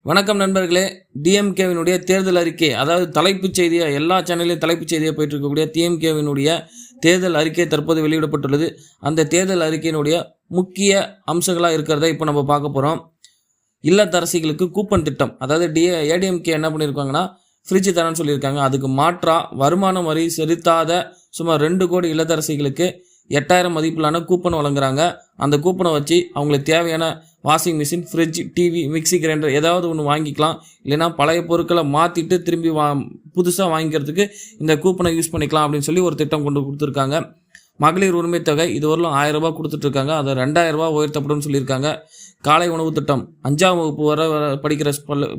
வணக்கம் நண்பர்களே. டிஎம்கேவினுடைய தேர்தல் அறிக்கை, அதாவது தலைப்புச் செய்தியாக எல்லா சேனல்லையும் தலைப்புச் செய்தியாக போயிட்டு இருக்கக்கூடிய டிஎம்கேவினுடைய தேர்தல் அறிக்கை தற்போது வெளியிடப்பட்டுள்ளது. அந்த தேர்தல் அறிக்கையினுடைய முக்கிய அம்சங்களாக இருக்கிறத இப்போ நம்ம பார்க்க போகிறோம். இல்லத்தரசிகளுக்கு கூப்பன் திட்டம், அதாவது ஏடிஎம்கே என்ன பண்ணியிருக்காங்கன்னா ஃப்ரிட்ஜ் தரேன்னு சொல்லியிருக்காங்க. அதுக்கு மாற்றாக வருமான வரி செலுத்தாத சுமார் 2 கோடி இல்லத்தரசிகளுக்கு 8000 மதிப்பிலான கூப்பன் வழங்குறாங்க. அந்த கூப்பனை வச்சு அவங்களுக்கு தேவையான washing machine, fridge, TV, mixie grinder ஏதாவது ஒன்று வாங்கிக்கலாம். இல்லைனா பழைய பொருட்களை மாற்றிட்டு திரும்பி புதுசாக வாங்கிக்கிறதுக்கு இந்த கூப்பனை யூஸ் பண்ணிக்கலாம் அப்படின்னு சொல்லி ஒரு திட்டம் கொண்டு கொடுத்துருக்காங்க. மகளிர் உரிமை தொகை இதுவரையிலும் 1000 ரூபாய் கொடுத்துட்ருக்காங்க. அதை 2000 ரூபாய் உயர்த்தப்படும் சொல்லியிருக்காங்க. காலை உணவு திட்டம் 5ஆம் வகுப்பு வர படிக்கிற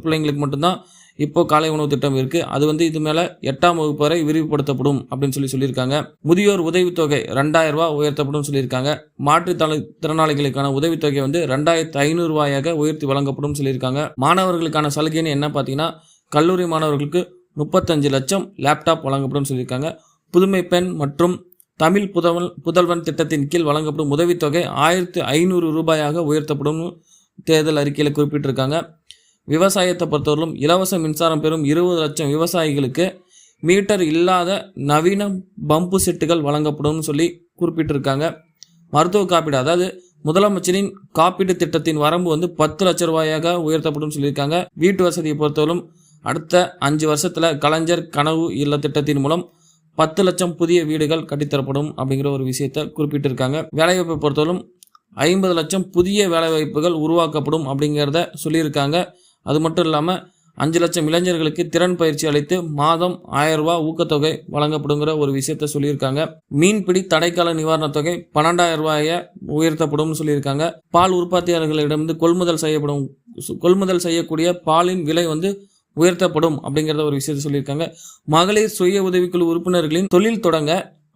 பிள்ளைங்களுக்கு மட்டும்தான் இப்போ காலை உணவு திட்டம் இருக்குது. அது இது மேலே 8ஆம் வகுப்பு வரை விரிவுபடுத்தப்படும் அப்படின்னு சொல்லியிருக்காங்க. முதியோர் உதவித்தொகை 2000 ரூபாய் உயர்த்தப்படும் சொல்லியிருக்காங்க. மாற்றுத்திறனாளிகளுக்கான உதவித்தொகை 2500 ரூபாயாக உயர்த்தி வழங்கப்படும் சொல்லியிருக்காங்க. மாணவர்களுக்கான சலுகைன்னு என்ன பார்த்தீங்கன்னா, கல்லூரி மாணவர்களுக்கு 35 லட்சம் லேப்டாப் வழங்கப்படும் சொல்லியிருக்காங்க. புதுமை பெண் மற்றும் தமிழ் புதல்வன் திட்டத்தின் கீழ் வழங்கப்படும் உதவித்தொகை 1500 ரூபாயாக உயர்த்தப்படும் தேர்தல் அறிக்கையில் குறிப்பிட்டிருக்காங்க. விவசாயத்தை பொறுத்தவரையிலும் இலவச மின்சாரம் பெறும் 20 லட்சம் விவசாயிகளுக்கு மீட்டர் இல்லாத நவீன பம்பு செட்டுகள் வழங்கப்படும் சொல்லி குறிப்பிட்டிருக்காங்க. மருத்துவ காப்பீடு, அதாவது முதலமைச்சரின் காப்பீடு திட்டத்தின் வரம்பு 10 லட்சம் ரூபாயாக உயர்த்தப்படும் சொல்லியிருக்காங்க. வீட்டு வசதியை பொறுத்தவரையிலும் அடுத்த 5 வருஷத்தில் கலைஞர் கனவு இல்ல திட்டத்தின் மூலம் 10 லட்சம் புதிய வீடுகள் கட்டித்தரப்படும் அப்படிங்கிற ஒரு விஷயத்தை குறிப்பிட்டிருக்காங்க. வேலைவாய்ப்பை பொறுத்தவரையிலும் 50 லட்சம் புதிய வேலைவாய்ப்புகள் உருவாக்கப்படும் அப்படிங்கிறத சொல்லியிருக்காங்க. அது மட்டும் இல்லாமல் 5 லட்சம் இளைஞர்களுக்கு திறன் பயிற்சி அளித்து மாதம் 1000 ரூபாய் ஊக்கத்தொகை வழங்கப்படுங்கிற ஒரு விஷயத்த சொல்லியிருக்காங்க. மீன்பிடி தடைக்கால நிவாரணத் தொகை 12000 ரூபாயை உயர்த்தப்படும் சொல்லியிருக்காங்க. பால் உற்பத்தியாளர்களிடமிருந்து கொள்முதல் செய்யக்கூடிய பாலின் விலை உயர்த்தப்படும் அப்படிங்கிறத ஒரு விஷயத்தை சொல்லியிருக்காங்க. மகளிர் சுய உதவிக்குழு உறுப்பினர்களின் தொழில் தொடங்க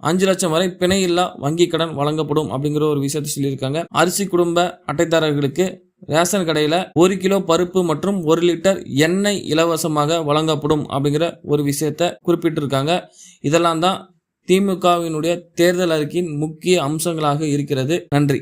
5 லட்சம் வரை பிணையில்லா வங்கி கடன் வழங்கப்படும் அப்படிங்கிற ஒரு விஷயத்தை சொல்லியிருக்காங்க. அரிசி குடும்ப அட்டைதாரர்களுக்கு ரேஷன் கடையில் 1 கிலோ பருப்பு மற்றும் 1 லிட்டர் எண்ணெய் இலவசமாக வழங்கப்படும் அப்படிங்கிற ஒரு விஷயத்தை குறிப்பிட்டிருக்காங்க. இதெல்லாம் தான் திமுகவினுடைய தேர்தல் அறிக்கையின் முக்கிய அம்சங்களாக இருக்கிறது. நன்றி.